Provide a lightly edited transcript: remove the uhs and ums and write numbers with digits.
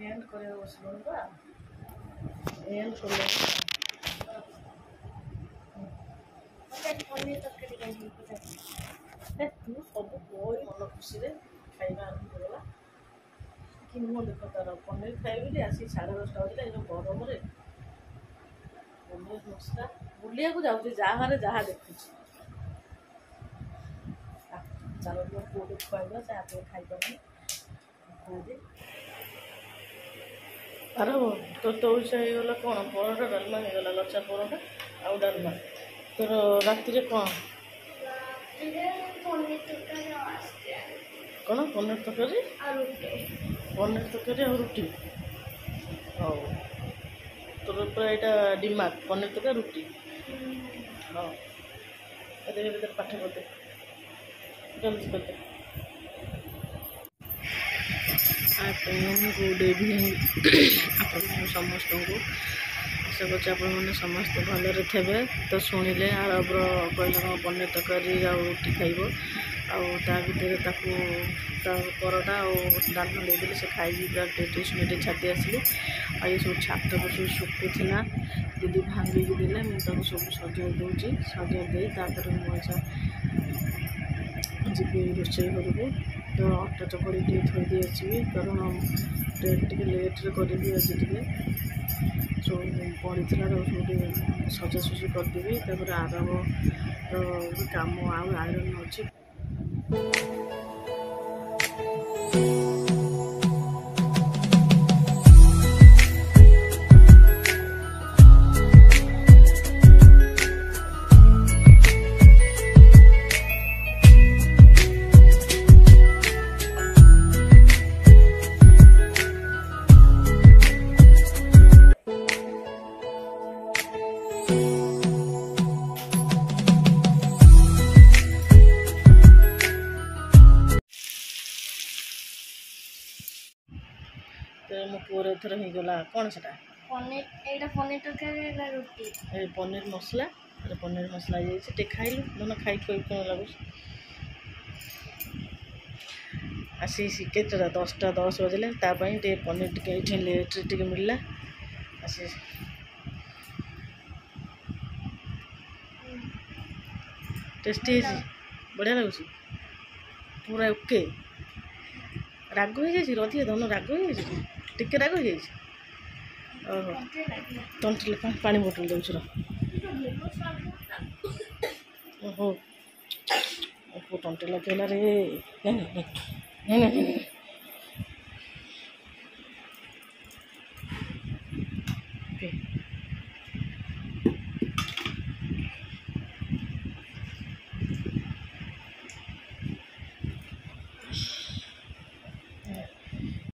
and करे बसलुन बा and कर पनीर तरकारी खाइबी तू सब कोई मन खुशी रे खाइबा आरंभ करला कि मो देख तार पनीर खाइबी आसी 10:30 बजे गरम रे पनीर मसला बुलिया को जाऊँ जहाँ जहाँ देखुँ चलो पुओ खुआइबा से आप खाइपारे आर तो से होगा कौन परोटा डालमा होगा लच्छा परोटा आउ डालमा तोर राति कौन कौन पनीर तरकारी और रुटी हाँ तोर पूरा यहाँ डिमांड पनीर तरकारी रुटी हाँ ये पाठ करते जल्दी करते गुड इवनिंग आप समस्त को आशा कर समस्त भलरे थे तो शुणिले आरबर कहले पनीर तरकारी रुटी खाइब परोटा और डालमा देदेली से खाई ट्यूशन छाती आसली आ ये सब छात पर सब शुकुला दीदी भांगिक देले मुझे सब सजा दूसरी सजा दे मुझे जी रोषे घर को तो अटा चकड़ी टे थोड़ी आसवि कारण टे लेट्रे करी आज टे सब पड़ी सब सजासुजी करदेवी आरव काम आयरन अच्छी मो पुअर एथर हो गला कौन से पनीर एटा पनीर तरकारी रुटी पनीर मसला ये खाइलु मन खाई कौन लगुच आसी केतटा 10:10 बजले टे पनीर टे लेट्रे टे मिलला आसी टेस्टी बढ़िया लगुच पूरा ओके राग हो जाए अधिक धन राग हो जाए टिके राग हो जाए ओहो तंटले पानी बोतल दे ओहो ओहो तंटे लगेगा रे नहीं